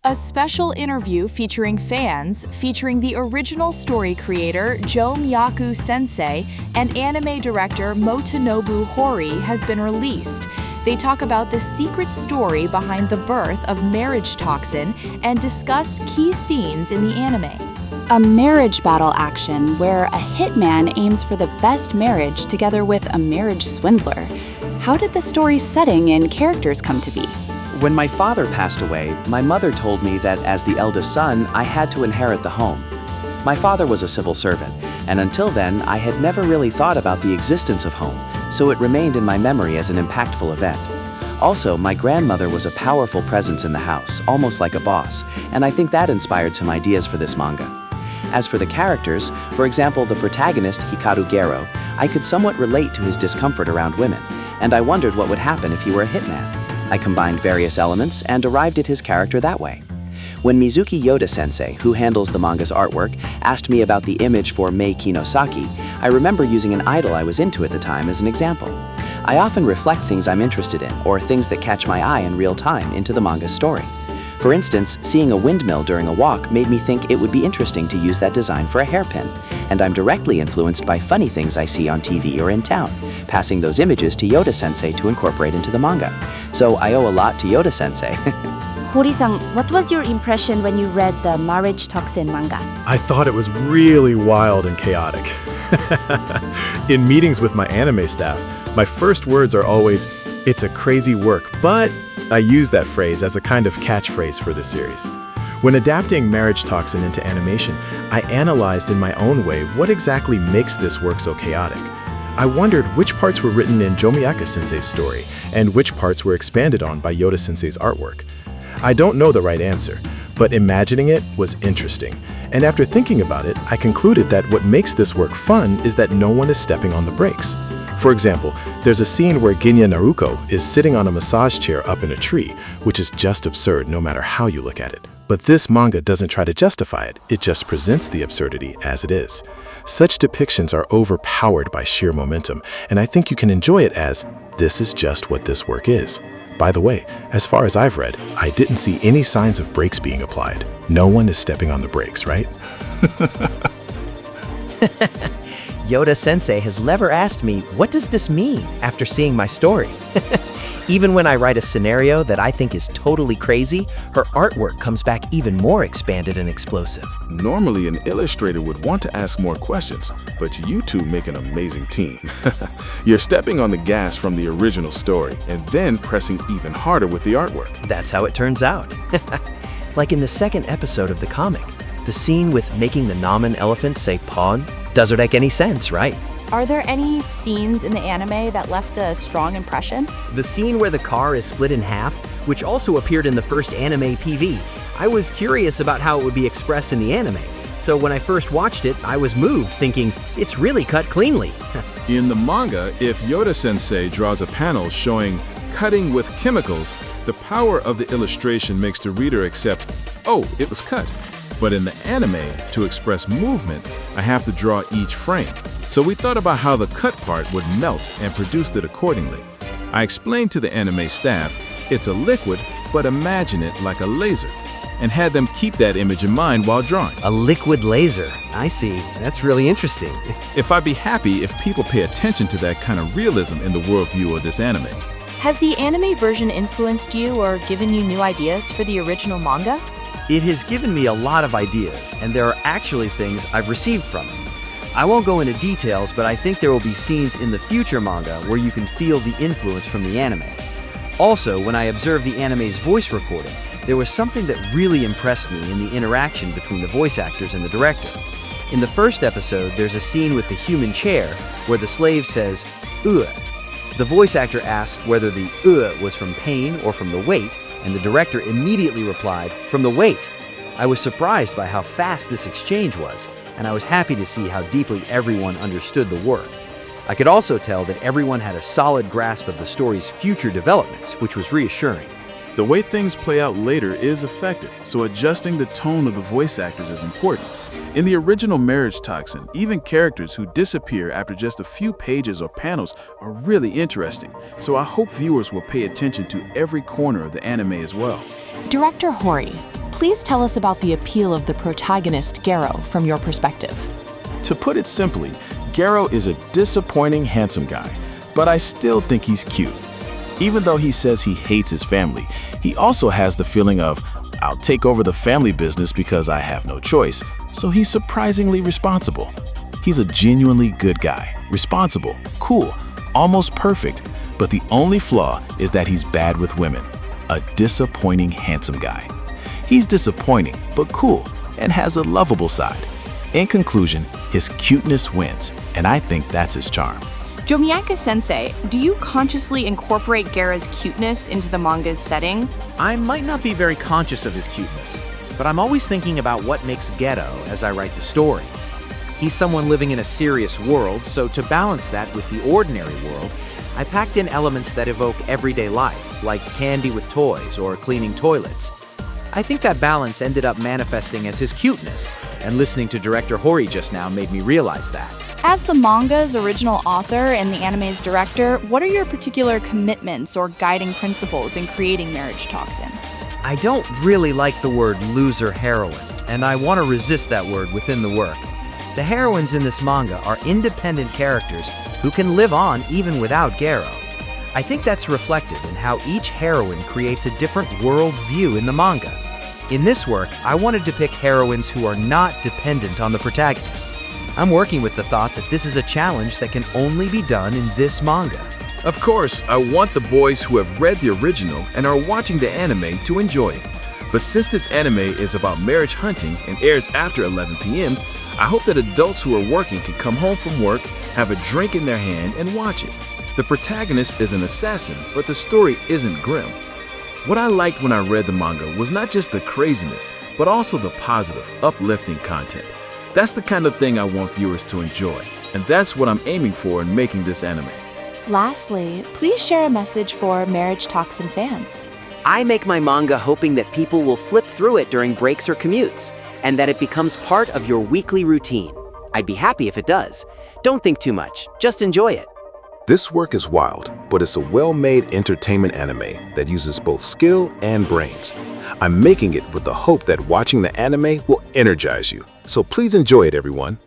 A special interview featuring fans, featuring the original story creator Joumyaku Sensei and anime director Motonobu Hori has been released. They talk about the secret story behind the birth of Marriagetoxin and discuss key scenes in the anime. A marriage battle action where a hitman aims for the best marriage together with a marriage swindler. How did the story's setting and characters come to be? When my father passed away, my mother told me that as the eldest son, I had to inherit the home. My father was a civil servant, and until then, I had never really thought about the existence of home, so it remained in my memory as an impactful event. Also, my grandmother was a powerful presence in the house, almost like a boss, and I think that inspired some ideas for this manga. As for the characters, for example, the protagonist, Hikaru Gero, I could somewhat relate to his discomfort around women, and I wondered what would happen if he were a hitman. I combined various elements and arrived at his character that way. When Mizuki Yoda sensei, who handles the manga's artwork, asked me about the image for Mei Kinosaki, I remember using an idol I was into at the time as an example. I often reflect things I'm interested in or things that catch my eye in real time into the manga's story. For instance, seeing a windmill during a walk made me think it would be interesting to use that design for a hairpin, and I'm directly influenced by funny things I see on TV or in town, passing those images to Yoda-sensei to incorporate into the manga. So I owe a lot to Yoda-sensei. Hori-san, what was your impression when you read the Marriagetoxin manga? I thought it was really wild and chaotic. In meetings with my anime staff, my first words are always, "It's a crazy work," but I use that phrase as a kind of catchphrase for this series. When adapting Marriagetoxin into animation, I analyzed in my own way what exactly makes this work so chaotic. I wondered which parts were written in Joumyaku sensei's story and which parts were expanded on by Yoda sensei's artwork. I don't know the right answer, but imagining it was interesting. And after thinking about it, I concluded that what makes this work fun is that no one is stepping on the brakes. For example, there's a scene where Ginya Naruko is sitting on a massage chair up in a tree, which is just absurd no matter how you look at it. But this manga doesn't try to justify it, it just presents the absurdity as it is. Such depictions are overpowered by sheer momentum, and I think you can enjoy it as, this is just what this work is. By the way, as far as I've read, I didn't see any signs of brakes being applied. No one is stepping on the brakes, right? Yoda-sensei has never asked me, what does this mean, after seeing my story? Even when I write a scenario that I think is totally crazy, her artwork comes back even more expanded and explosive. Normally, an illustrator would want to ask more questions, but you two make an amazing team. You're stepping on the gas from the original story and then pressing even harder with the artwork. That's how it turns out. Like in the second episode of the comic, the scene with making the Namen elephant say pawn doesn't make any sense, right? Are there any scenes in the anime that left a strong impression? The scene where the car is split in half, which also appeared in the first anime PV. I was curious about how it would be expressed in the anime, so when I first watched it, I was moved, thinking, it's really cut cleanly. In the manga, if Yoda-sensei draws a panel showing cutting with chemicals, the power of the illustration makes the reader accept, oh, it was cut. But in the anime, to express movement, I have to draw each frame. So we thought about how the cut part would melt and produced it accordingly. I explained to the anime staff, it's a liquid, but imagine it like a laser, and had them keep that image in mind while drawing. A liquid laser. I see. That's really interesting. If I'd be happy if people pay attention to that kind of realism in the worldview of this anime. Has the anime version influenced you or given you new ideas for the original manga? It has given me a lot of ideas, and there are actually things I've received from it. I won't go into details, but I think there will be scenes in the future manga where you can feel the influence from the anime. Also, when I observed the anime's voice recording, there was something that really impressed me in the interaction between the voice actors and the director. In the first episode, there's a scene with the human chair where the slave says, "Ugh." The voice actor asked whether the "ugh" was from pain or from the weight, and the director immediately replied, "From the weight." I was surprised by how fast this exchange was, and I was happy to see how deeply everyone understood the work. I could also tell that everyone had a solid grasp of the story's future developments, which was reassuring. The way things play out later is effective, so adjusting the tone of the voice actors is important. In the original Marriagetoxin, even characters who disappear after just a few pages or panels are really interesting, so I hope viewers will pay attention to every corner of the anime as well. Director Hori, please tell us about the appeal of the protagonist, Garo, from your perspective. To put it simply, Garo is a disappointing handsome guy, but I still think he's cute. Even though he says he hates his family, he also has the feeling of, I'll take over the family business because I have no choice, so he's surprisingly responsible. He's a genuinely good guy, responsible, cool, almost perfect, but the only flaw is that he's bad with women. A disappointing handsome guy. He's disappointing, but cool, and has a lovable side. In conclusion, his cuteness wins, and I think that's his charm. Joumyaku-sensei, do you consciously incorporate Garo's cuteness into the manga's setting? I might not be very conscious of his cuteness, but I'm always thinking about what makes Gero as I write the story. He's someone living in a serious world, so to balance that with the ordinary world, I packed in elements that evoke everyday life, like candy with toys or cleaning toilets. I think that balance ended up manifesting as his cuteness, and listening to director Hori just now made me realize that. As the manga's original author and the anime's director, what are your particular commitments or guiding principles in creating Marriagetoxin? I don't really like the word loser heroine, and I want to resist that word within the work. The heroines in this manga are independent characters who can live on even without Garo. I think that's reflected in how each heroine creates a different world view in the manga. In this work, I wanted to pick heroines who are not dependent on the protagonist. I'm working with the thought that this is a challenge that can only be done in this manga. Of course, I want the boys who have read the original and are watching the anime to enjoy it. But since this anime is about marriage hunting and airs after 11 p.m., I hope that adults who are working can come home from work, have a drink in their hand, and watch it. The protagonist is an assassin, but the story isn't grim. What I liked when I read the manga was not just the craziness, but also the positive, uplifting content. That's the kind of thing I want viewers to enjoy, and that's what I'm aiming for in making this anime. Lastly, please share a message for Marriagetoxin fans. I make my manga hoping that people will flip through it during breaks or commutes, and that it becomes part of your weekly routine. I'd be happy if it does. Don't think too much, just enjoy it. This work is wild, but it's a well-made entertainment anime that uses both skill and brains. I'm making it with the hope that watching the anime will energize you. So please enjoy it, everyone.